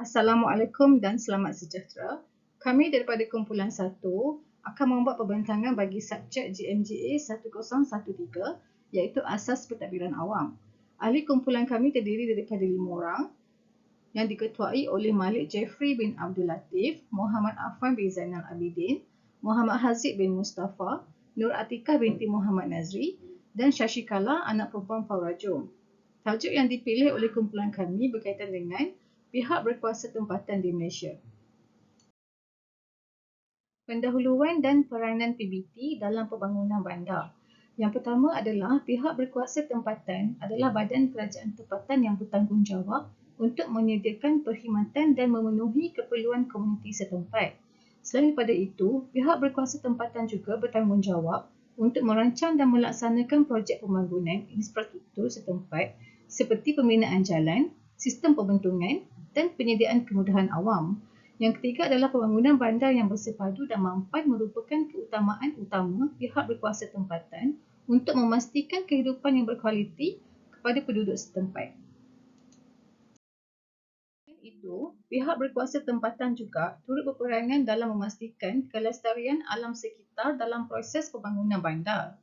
Assalamualaikum dan selamat sejahtera. Kami daripada kumpulan 1 akan membuat pembentangan bagi subjek GMGA 1013 iaitu Asas Pentadbiran Awam. Ahli kumpulan kami terdiri daripada 5 orang yang diketuai oleh Malik Jeffrey bin Abdul Latif, Muhammad Affan bin Zainal Abidin, Muhammad Haziq bin Mustafa, Nur Atikah binti Muhammad Nazri dan Shashikala anak perempuan Faurajum. Tajuk yang dipilih oleh kumpulan kami berkaitan dengan pihak berkuasa tempatan di Malaysia. Pendahuluan dan peranan PBT dalam pembangunan bandar. Yang pertama adalah pihak berkuasa tempatan adalah badan kerajaan tempatan yang bertanggungjawab untuk menyediakan perkhidmatan dan memenuhi keperluan komuniti setempat. Selain daripada itu, pihak berkuasa tempatan juga bertanggungjawab untuk merancang dan melaksanakan projek pembangunan infrastruktur setempat seperti pembinaan jalan, sistem pembentungan dan penyediaan kemudahan awam. Yang ketiga adalah pembangunan bandar yang bersepadu dan mampan merupakan keutamaan utama pihak berkuasa tempatan untuk memastikan kehidupan yang berkualiti kepada penduduk setempat. Selain itu, pihak berkuasa tempatan juga turut berperanan dalam memastikan kelestarian alam sekitar dalam proses pembangunan bandar.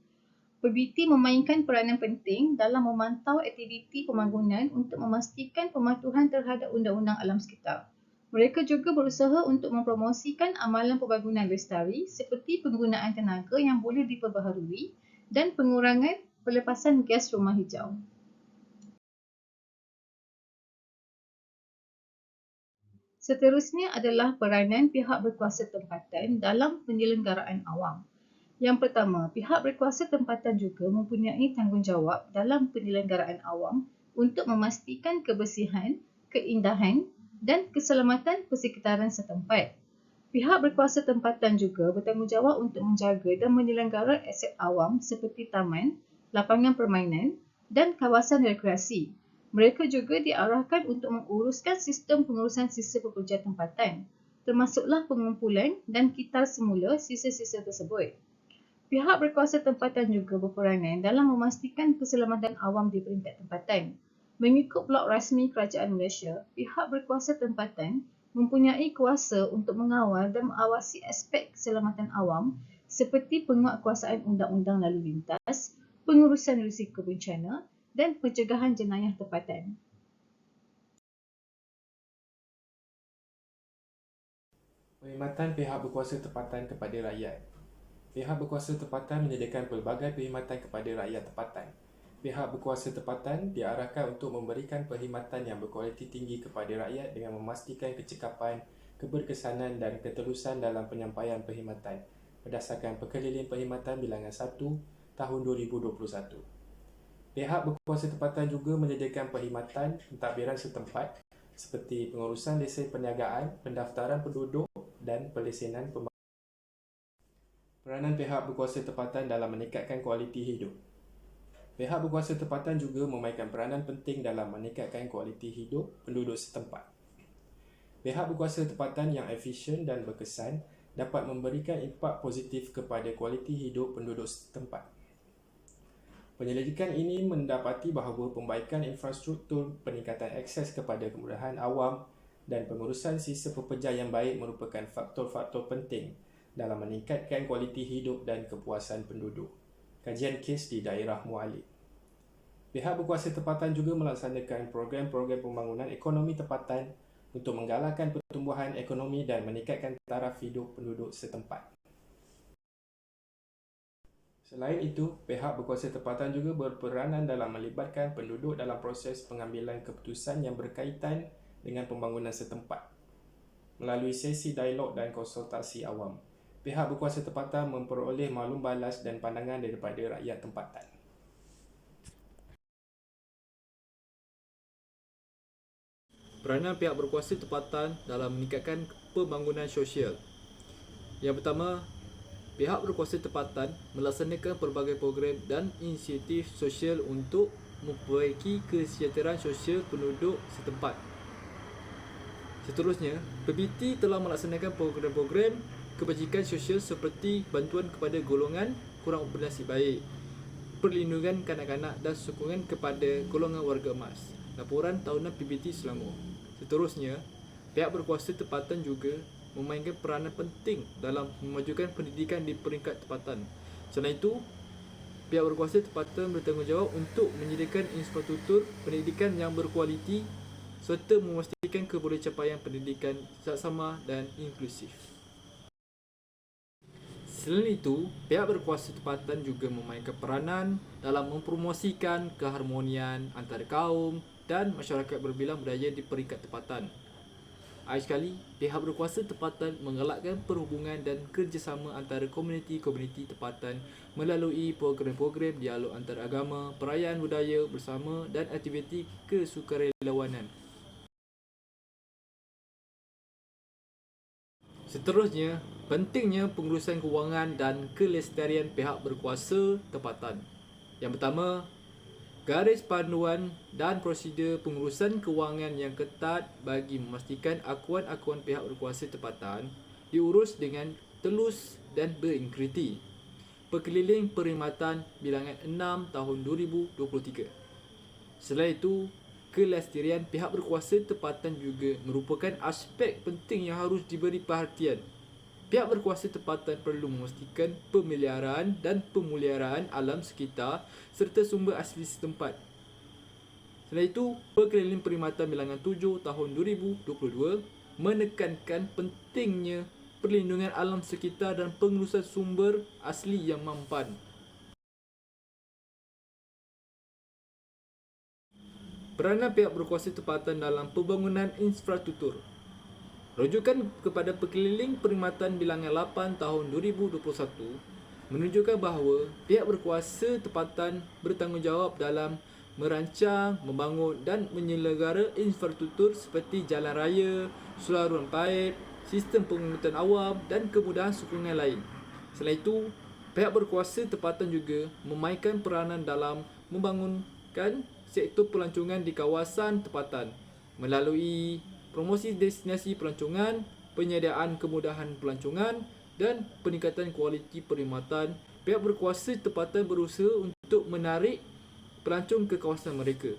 PBT memainkan peranan penting dalam memantau aktiviti pembangunan untuk memastikan pematuhan terhadap undang-undang alam sekitar. Mereka juga berusaha untuk mempromosikan amalan pembangunan lestari seperti penggunaan tenaga yang boleh diperbaharui dan pengurangan pelepasan gas rumah hijau. Seterusnya adalah peranan pihak berkuasa tempatan dalam penyelenggaraan awam. Yang pertama, pihak berkuasa tempatan juga mempunyai tanggungjawab dalam penyelenggaraan awam untuk memastikan kebersihan, keindahan dan keselamatan persekitaran setempat. Pihak berkuasa tempatan juga bertanggungjawab untuk menjaga dan menyelenggara aset awam seperti taman, lapangan permainan dan kawasan rekreasi. Mereka juga diarahkan untuk menguruskan sistem pengurusan sisa pekerja tempatan, termasuklah pengumpulan dan kitar semula sisa-sisa tersebut. Pihak berkuasa tempatan juga berperanan dalam memastikan keselamatan awam di peringkat tempatan. Mengikut blog rasmi Kerajaan Malaysia, pihak berkuasa tempatan mempunyai kuasa untuk mengawal dan mengawasi aspek keselamatan awam seperti penguatkuasaan undang-undang lalu lintas, pengurusan risiko bencana dan pencegahan jenayah tempatan. Perkhidmatan pihak berkuasa tempatan kepada rakyat. Pihak berkuasa tempatan menyediakan pelbagai perkhidmatan kepada rakyat tempatan. Pihak berkuasa tempatan diarahkan untuk memberikan perkhidmatan yang berkualiti tinggi kepada rakyat dengan memastikan kecekapan, keberkesanan dan keterusan dalam penyampaian perkhidmatan berdasarkan Perkeliling Perkhidmatan Bilangan 1 tahun 2021. Pihak berkuasa tempatan juga menyediakan perkhidmatan pentadbiran setempat seperti pengurusan lesen perniagaan, pendaftaran penduduk dan pelesenan pembangunan. Peranan pihak berkuasa tempatan dalam meningkatkan kualiti hidup. Pihak berkuasa tempatan juga memainkan peranan penting dalam meningkatkan kualiti hidup penduduk setempat. Pihak berkuasa tempatan yang efisien dan berkesan dapat memberikan impak positif kepada kualiti hidup penduduk setempat. Penyelidikan ini mendapati bahawa pembaikan infrastruktur, peningkatan akses kepada kemudahan awam dan pengurusan sisa pekerja yang baik merupakan faktor-faktor penting dalam meningkatkan kualiti hidup dan kepuasan penduduk. Kajian kes di daerah Mualib. Pihak berkuasa tempatan juga melaksanakan program-program pembangunan ekonomi tempatan untuk menggalakkan pertumbuhan ekonomi dan meningkatkan taraf hidup penduduk setempat. Selain itu, pihak berkuasa tempatan juga berperanan dalam melibatkan penduduk dalam proses pengambilan keputusan yang berkaitan dengan pembangunan setempat. Melalui sesi dialog dan konsultasi awam, pihak berkuasa tempatan memperoleh maklum balas dan pandangan daripada rakyat tempatan. Peranan pihak berkuasa tempatan dalam meningkatkan pembangunan sosial. Yang pertama, pihak berkuasa tempatan melaksanakan pelbagai program dan inisiatif sosial untuk memperbaiki kesejahteraan sosial penduduk setempat. Seterusnya, PBT telah melaksanakan program-program kebajikan sosial seperti bantuan kepada golongan kurang bernasib baik, perlindungan kanak-kanak dan sokongan kepada golongan warga emas. Laporan tahunan PBT Selangor. Seterusnya, pihak berkuasa tempatan juga memainkan peranan penting dalam memajukan pendidikan di peringkat tempatan. Selain itu, pihak berkuasa tempatan bertanggungjawab untuk menyediakan infrastruktur pendidikan yang berkualiti serta memastikan kebolehcapaian pendidikan saksama dan inklusif. Selain itu, pihak berkuasa tempatan juga memainkan peranan dalam mempromosikan keharmonian antara kaum dan masyarakat berbilang budaya di peringkat tempatan. Akhir sekali, pihak berkuasa tempatan menggalakkan perhubungan dan kerjasama antara komuniti-komuniti tempatan melalui program-program dialog antaragama, perayaan budaya bersama dan aktiviti kesukarelawanan. Seterusnya, pentingnya pengurusan kewangan dan kelestarian pihak berkuasa tempatan. Yang pertama, garis panduan dan prosedur pengurusan kewangan yang ketat bagi memastikan akuan-akuan pihak berkuasa tempatan diurus dengan telus dan berintegriti. Perkeliling Perkhidmatan Bilangan 6 tahun 2023. Selain itu, kelestarian pihak berkuasa tempatan juga merupakan aspek penting yang harus diberi perhatian. Pihak berkuasa tempatan perlu memastikan pemeliharaan dan pemuliharaan alam sekitar serta sumber asli setempat. Selain itu, Perkeliling Perkhidmatan Bilangan 7 tahun 2022 menekankan pentingnya perlindungan alam sekitar dan pengurusan sumber asli yang mampan. Peranan pihak berkuasa tempatan dalam pembangunan infrastruktur. Rujukan kepada Perkeliling Perkhidmatan Bilangan 8 tahun 2021 menunjukkan bahawa pihak berkuasa tempatan bertanggungjawab dalam merancang, membangun dan menyelenggara infrastruktur seperti jalan raya, saluran paip, sistem pengangkutan awam dan kemudahan sokongan lain. Selain itu, pihak berkuasa tempatan juga memainkan peranan dalam membangunkan sektor pelancongan di kawasan tempatan melalui promosi destinasi pelancongan, penyediaan kemudahan pelancongan dan peningkatan kualiti perkhidmatan. Pihak berkuasa tempatan berusaha untuk menarik pelancong ke kawasan mereka.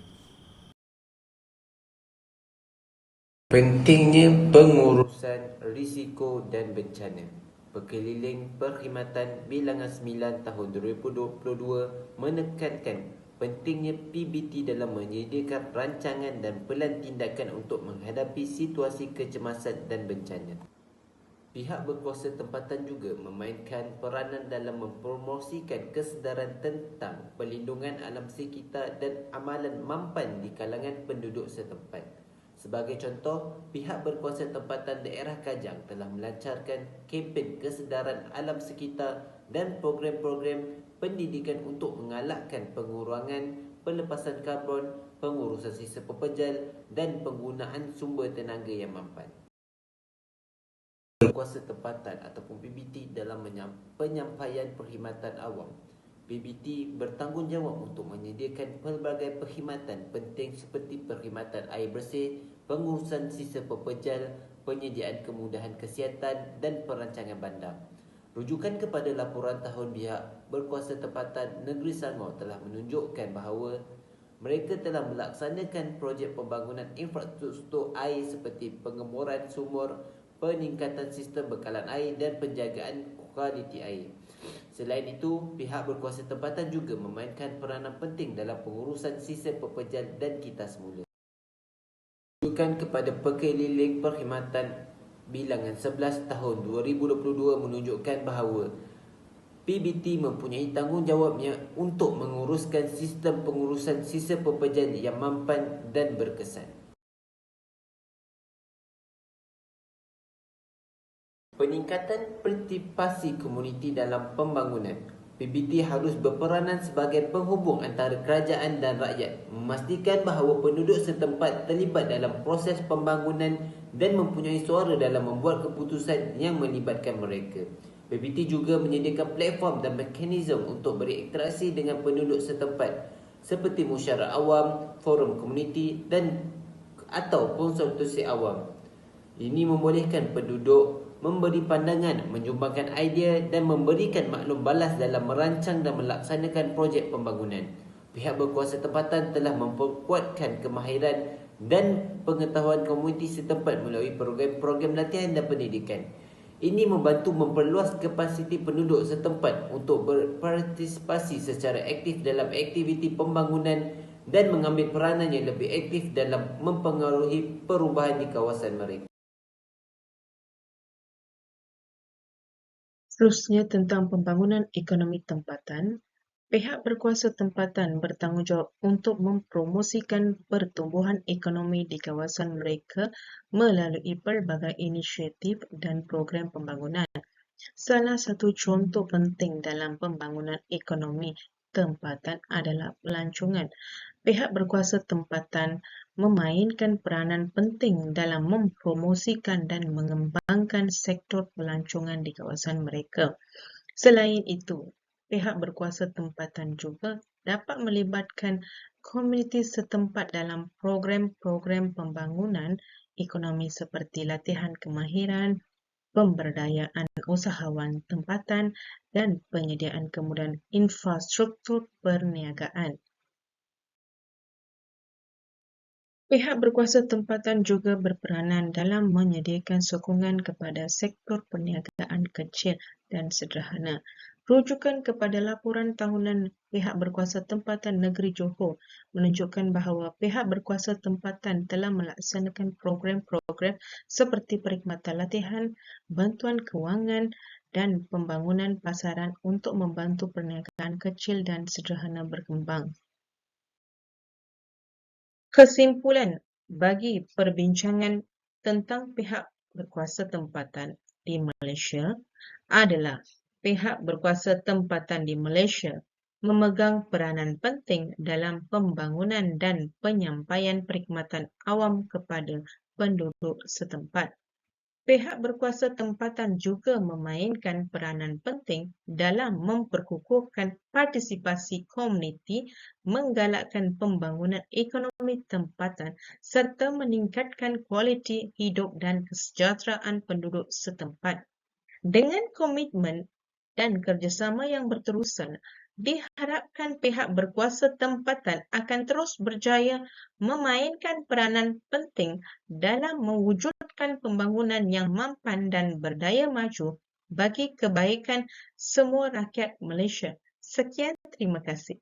Pentingnya pengurusan risiko dan bencana. Perkeliling Perkhidmatan Bilangan 9 tahun 2022 menekankan pentingnya PBT dalam menyediakan rancangan dan pelan tindakan untuk menghadapi situasi kecemasan dan bencana. Pihak berkuasa tempatan juga memainkan peranan dalam mempromosikan kesedaran tentang perlindungan alam sekitar dan amalan mampan di kalangan penduduk setempat. Sebagai contoh, pihak berkuasa tempatan daerah Kajang telah melancarkan kempen kesedaran alam sekitar dan program-program pendidikan untuk mengalahkan pengurangan pelepasan karbon, pengurusan sisa pepejal dan penggunaan sumber tenaga yang mampan. Berkuasa tempatan ataupun PBT dalam penyampaian perkhidmatan awam. PBT bertanggungjawab untuk menyediakan pelbagai perkhidmatan penting seperti perkhidmatan air bersih, pengurusan sisa pepejal, penyediaan kemudahan kesihatan dan perancangan bandar. Rujukan kepada laporan tahun pihak berkuasa tempatan Negeri Selangor telah menunjukkan bahawa mereka telah melaksanakan projek pembangunan infrastruktur air seperti pengemuran sumur, peningkatan sistem bekalan air dan penjagaan kualiti air. Selain itu, pihak berkuasa tempatan juga memainkan peranan penting dalam pengurusan sisa pepejal dan kitas semula. Rujukan kepada Perkeliling Perkhidmatan Bilangan 11 tahun 2022 menunjukkan bahawa PBT mempunyai tanggungjawabnya untuk menguruskan sistem pengurusan sisa pepejal yang mampan dan berkesan. Peningkatan partisipasi komuniti dalam pembangunan. PBT harus berperanan sebagai penghubung antara kerajaan dan rakyat, memastikan bahawa penduduk setempat terlibat dalam proses pembangunan dan mempunyai suara dalam membuat keputusan yang melibatkan mereka. PBT juga menyediakan platform dan mekanisme untuk berinteraksi dengan penduduk setempat seperti musyawarah awam, forum komuniti dan atau konsultasi awam. Ini membolehkan penduduk memberi pandangan, menyumbangkan idea dan memberikan maklum balas dalam merancang dan melaksanakan projek pembangunan. Pihak berkuasa tempatan telah memperkuatkan kemahiran dan pengetahuan komuniti setempat melalui program-program latihan dan pendidikan. Ini membantu memperluas kapasiti penduduk setempat untuk berpartisipasi secara aktif dalam aktiviti pembangunan dan mengambil peranan yang lebih aktif dalam mempengaruhi perubahan di kawasan mereka. Seterusnya tentang pembangunan ekonomi tempatan, pihak berkuasa tempatan bertanggungjawab untuk mempromosikan pertumbuhan ekonomi di kawasan mereka melalui pelbagai inisiatif dan program pembangunan. Salah satu contoh penting dalam pembangunan ekonomi tempatan adalah pelancongan. Pihak berkuasa tempatan memainkan peranan penting dalam mempromosikan dan mengembangkan sektor pelancongan di kawasan mereka. Selain itu, pihak berkuasa tempatan juga dapat melibatkan komuniti setempat dalam program-program pembangunan ekonomi seperti latihan kemahiran, pemberdayaan usahawan tempatan, dan penyediaan kemudahan infrastruktur perniagaan. Pihak berkuasa tempatan juga berperanan dalam menyediakan sokongan kepada sektor perniagaan kecil dan sederhana. Rujukan kepada laporan tahunan pihak berkuasa tempatan negeri Johor menunjukkan bahawa pihak berkuasa tempatan telah melaksanakan program-program seperti perkhidmatan latihan, bantuan kewangan dan pembangunan pasaran untuk membantu perniagaan kecil dan sederhana berkembang. Kesimpulan bagi perbincangan tentang pihak berkuasa tempatan di Malaysia adalah pihak berkuasa tempatan di Malaysia memegang peranan penting dalam pembangunan dan penyampaian perkhidmatan awam kepada penduduk setempat. Pihak berkuasa tempatan juga memainkan peranan penting dalam memperkukuhkan partisipasi komuniti, menggalakkan pembangunan ekonomi tempatan serta meningkatkan kualiti hidup dan kesejahteraan penduduk setempat. Dengan komitmen dan kerjasama yang berterusan, diharapkan pihak berkuasa tempatan akan terus berjaya memainkan peranan penting dalam mewujudkan pembangunan yang mampan dan berdaya maju bagi kebaikan semua rakyat Malaysia. Sekian, terima kasih.